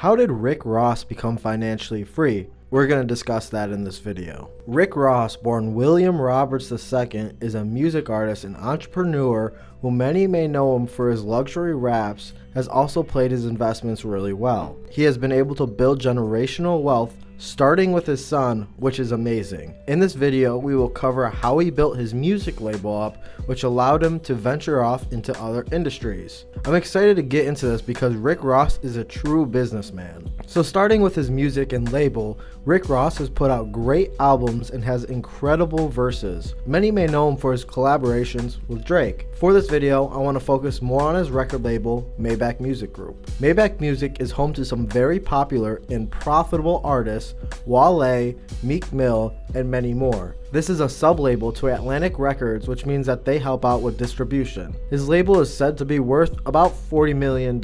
How did Rick Ross become financially free? We're going to discuss that in this video. Rick Ross, born William Roberts II, is a music artist and entrepreneur who many may know him for his luxury raps, has also played his investments really well. He has been able to build generational wealth starting with his son, which is amazing. In this video, we will cover how he built his music label up, which allowed him to venture off into other industries. I'm excited to get into this because Rick Ross is a true businessman. So starting with his music and label, Rick Ross has put out great albums and has incredible verses. Many may know him for his collaborations with Drake. For this video, I want to focus more on his record label, Maybach Music Group. Maybach Music is home to some very popular and profitable artists, Wale, Meek Mill, and many more. This is a sub-label to Atlantic Records, which means that they help out with distribution. His label is said to be worth about $40 million.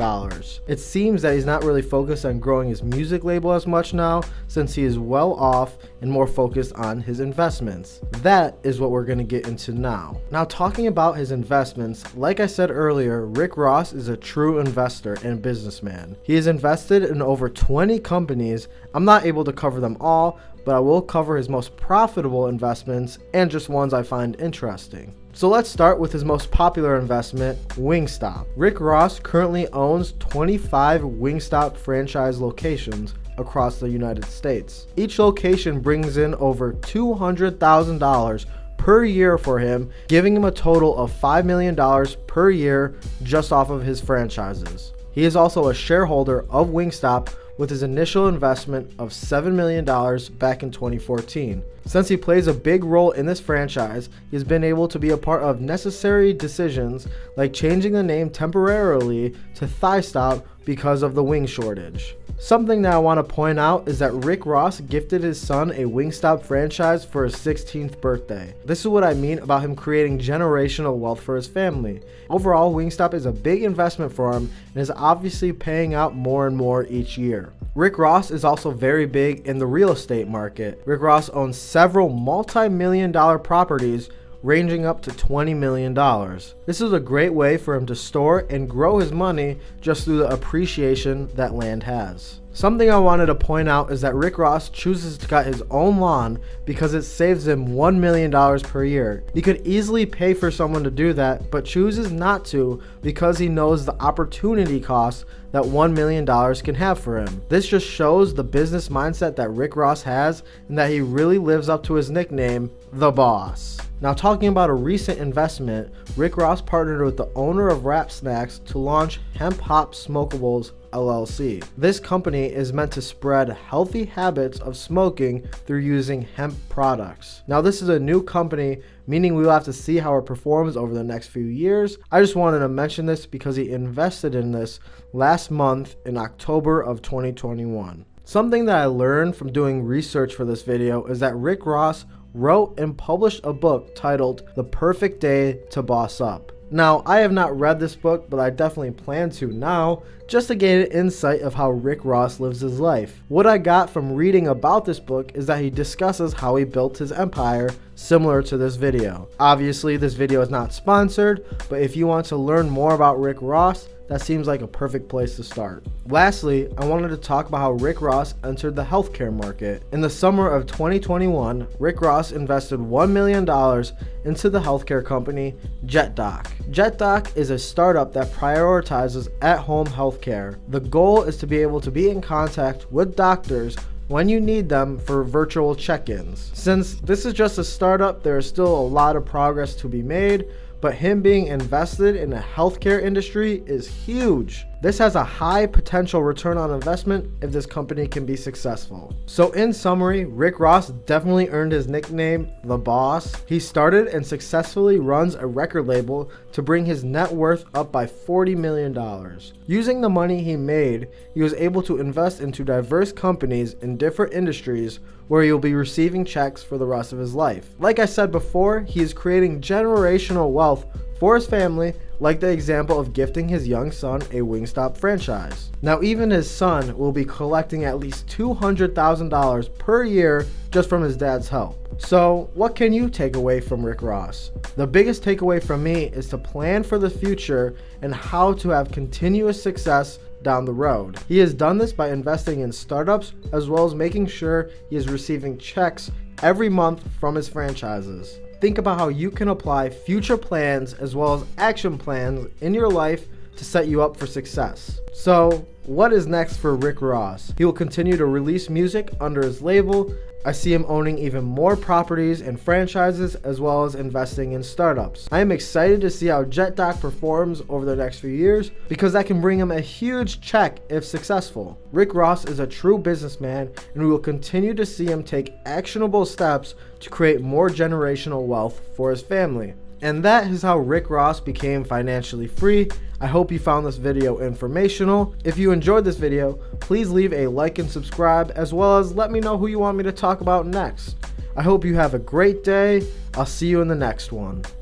It seems that he's not really focused on growing his music label as much now, since he is well off and more focused on his investments. That is what we're going to get into now. Now, talking about his investments, like I said earlier, Rick Ross is a true investor and businessman. He has invested in over 20 companies. I'm not able to cover them all, but I will cover his most profitable investments and just ones I find interesting. So let's start with his most popular investment, Wingstop. Rick Ross currently owns 25 Wingstop franchise locations across the United States. Each location brings in over $200,000 per year for him, giving him a total of $5 million per year just off of his franchises. He is also a shareholder of Wingstop with his initial investment of $7 million back in 2014. Since he plays a big role in this franchise, he has been able to be a part of necessary decisions like changing the name temporarily to Thigh Stop because of the wing shortage. Something that I want to point out is that Rick Ross gifted his son a Wingstop franchise for his 16th birthday. This is what I mean about him creating generational wealth for his family. Overall, Wingstop is a big investment for him and is obviously paying out more and more each year. Rick Ross is also very big in the real estate market. Rick Ross owns several multi-million-dollar properties ranging up to $20 million. This is a great way for him to store and grow his money just through the appreciation that land has. Something I wanted to point out is that Rick Ross chooses to cut his own lawn because it saves him $1 million per year. He could easily pay for someone to do that, but chooses not to because he knows the opportunity cost that $1 million can have for him. This just shows the business mindset that Rick Ross has and that he really lives up to his nickname, the Boss. Now, talking about a recent investment, Rick Ross partnered with the owner of Rap Snacks to launch Hemp Hop Smokables LLC. This company is meant to spread healthy habits of smoking through using hemp products. Now, this is a new company, meaning we will have to see how it performs over the next few years. I just wanted to mention this because he invested in this last month in October of 2021. Something that I learned from doing research for this video is that Rick Ross wrote and published a book titled The Perfect Day to Boss Up. Now, I have not read this book, but I definitely plan to now, just to gain an insight of how Rick Ross lives his life. What I got from reading about this book is that he discusses how he built his empire, similar to this video. Obviously, this video is not sponsored, but if you want to learn more about Rick Ross, that seems like a perfect place to start. Lastly, I wanted to talk about how Rick Ross entered the healthcare market. In the summer of 2021, Rick Ross invested $1 million into the healthcare company jetdoc. Jetdoc is a startup that prioritizes at-home healthcare. The goal is to be able to be in contact with doctors when you need them for virtual check-ins. Since this is just a startup, there is still a lot of progress to be made, but him being invested in the healthcare industry is huge. This has a high potential return on investment if this company can be successful. So in summary, Rick Ross definitely earned his nickname, The Boss. He started and successfully runs a record label to bring his net worth up by $40 million. Using the money he made, he was able to invest into diverse companies in different industries where he'll be receiving checks for the rest of his life. Like I said before, he is creating generational wealth for his family, like the example of gifting his young son a Wingstop franchise. Now, even his son will be collecting at least $200,000 per year just from his dad's help. So, what can you take away from Rick Ross? The biggest takeaway from me is to plan for the future and how to have continuous success down the road. He has done this by investing in startups as well as making sure he is receiving checks every month from his franchises. Think about how you can apply future plans as well as action plans in your life to set you up for success. So, what is next for Rick Ross? He will continue to release music under his label. I see him owning even more properties and franchises as well as investing in startups. I am excited to see how jetdoc performs over the next few years because that can bring him a huge check if successful. Rick Ross is a true businessman, and we will continue to see him take actionable steps to create more generational wealth for his family. And that is how Rick Ross became financially free. I hope you found this video informational. If you enjoyed this video, please leave a like and subscribe, as well as let me know who you want me to talk about next. I hope you have a great day. I'll see you in the next one.